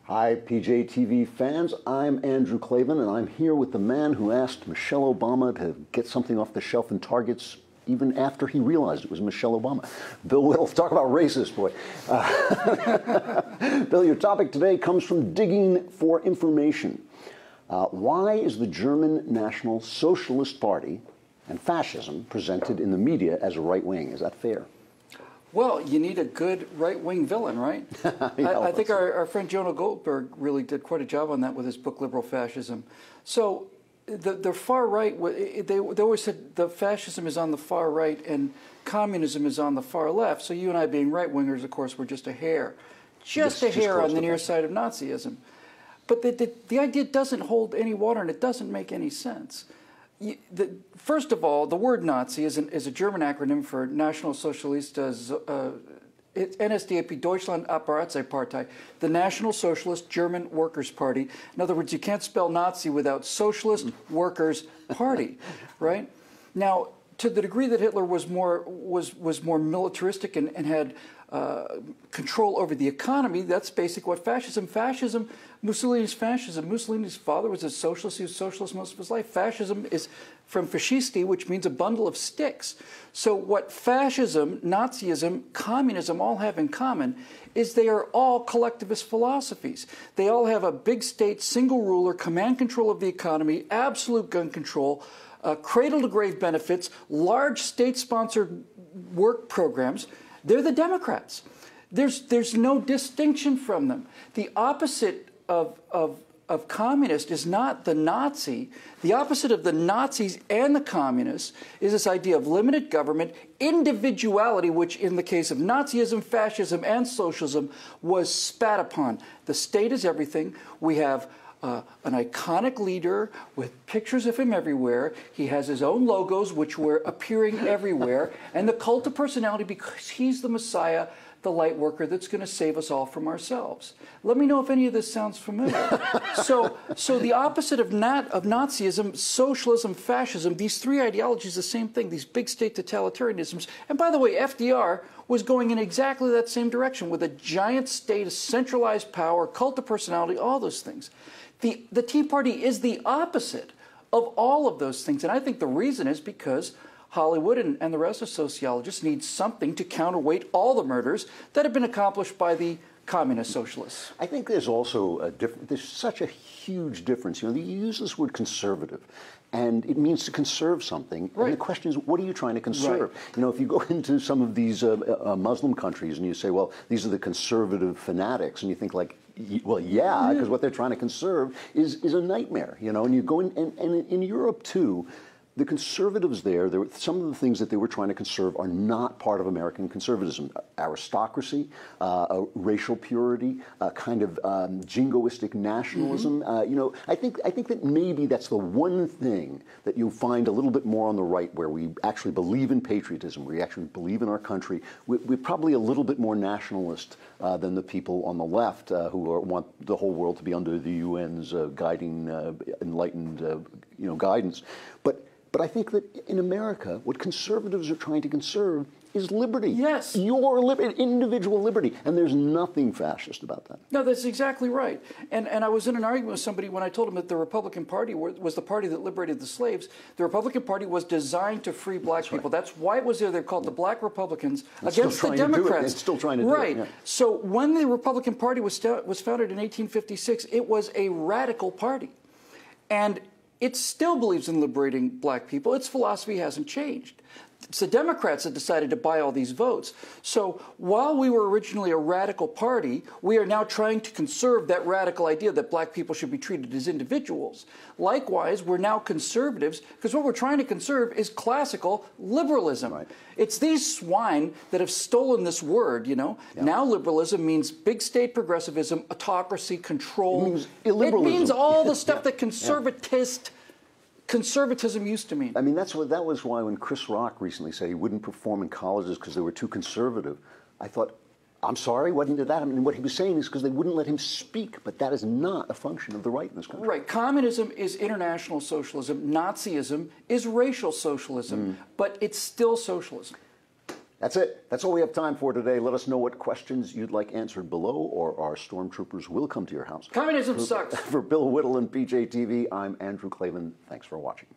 Hi, PJTV fans. I'm Andrew Klavan, and I'm here with the man who asked Michelle Obama to get something off the shelf in Targets even after he realized it was Michelle Obama. Bill Whittle, talk about racist, boy. Bill, your topic today comes from digging for information. Why is the German National Socialist Party and fascism presented in the media as a right wing? Is that fair? Well, you need a good right-wing villain, right? I think our friend Jonah Goldberg really did quite a job on that with his book, Liberal Fascism. So the far right, they always said the fascism is on the far right and communism is on the far left. So you and I being right-wingers, of course, were just a hair. Just a hair on the near side of Nazism. But the idea doesn't hold any water and it doesn't make any sense. First of all, the word Nazi is a German acronym for National Sozialistische NSDAP Deutschland Apparatspartei, the National Socialist German Workers' Party. In other words, you can't spell Nazi without Socialist Workers' Party, right? Now, to the degree that Hitler was more militaristic and had control over the economy, that's basically what fascism, Mussolini's fascism. Mussolini's father was a socialist. He was socialist most of his life. Fascism is from fascisti, which means a bundle of sticks. So what fascism, Nazism, communism all have in common is they are all collectivist philosophies. They all have a big state, single ruler, command control of the economy, absolute gun control, cradle-to-grave benefits, large state-sponsored work programs. They're the Democrats. There's no distinction from them. The opposite of communist is not the Nazi. The opposite of the Nazis and the communists is this idea of limited government, individuality, which in the case of Nazism, fascism, and socialism was spat upon. The state is everything. We have an iconic leader with pictures of him everywhere. He has his own logos, which were appearing everywhere, and the cult of personality because he's the Messiah, the light worker that's going to save us all from ourselves. Let me know if any of this sounds familiar. So the opposite of Nazism, socialism, fascism, these three ideologies, the same thing, these big state totalitarianisms. And by the way, FDR was going in exactly that same direction with a giant state, a centralized power, cult of personality, all those things. The Tea Party is the opposite of all of those things. And I think the reason is because Hollywood and the rest of sociologists need something to counterweight all the murders that have been accomplished by the communist socialists. I think there's also there's such a huge difference. You know, you use this word conservative, and it means to conserve something. Right. And the question is, what are you trying to conserve? Right. You know, if you go into some of these Muslim countries and you say, well, these are the conservative fanatics, and you think like, well, yeah, because what they're trying to conserve is a nightmare. You know, and you go in, and in Europe too. The conservatives there were, some of the things that they were trying to conserve are not part of American conservatism. Aristocracy, racial purity, kind of jingoistic nationalism. You know, I think that maybe that's the one thing that you find a little bit more on the right, where we actually believe in patriotism, we actually believe in our country. We're probably a little bit more nationalist than the people on the left who want the whole world to be under the UN's guiding, enlightened, you know, guidance. But I think that in America, what conservatives are trying to conserve is liberty. Yes. Your individual liberty. And there's nothing fascist about that. No, that's exactly right. And I was in an argument with somebody when I told him that the Republican Party was the party that liberated the slaves. The Republican Party was designed to free black people. Right. That's why it was there. They're called the Black Republicans against the Democrats. It's still trying to do it. Right. Yeah. So when the Republican Party was founded in 1856, it was a radical party. And it still believes in liberating black people. Its philosophy hasn't changed. It's the Democrats that decided to buy all these votes. So while we were originally a radical party, we are now trying to conserve that radical idea that black people should be treated as individuals. Likewise, we're now conservatives because what we're trying to conserve is classical liberalism. Right. It's these swine that have stolen this word, you know. Yeah. Now liberalism means big state progressivism, autocracy, control. It means illiberalism. It means all the stuff that conservatism used to mean. I mean, that was why when Chris Rock recently said he wouldn't perform in colleges because they were too conservative, I thought, I'm sorry, what did that? I mean, what he was saying is because they wouldn't let him speak, but that is not a function of the right in this country. Right. Communism is international socialism. Nazism is racial socialism, but it's still socialism. That's it. That's all we have time for today. Let us know what questions you'd like answered below, or our stormtroopers will come to your house. Communism sucks. For Bill Whittle and PJTV, I'm Andrew Klavan. Thanks for watching.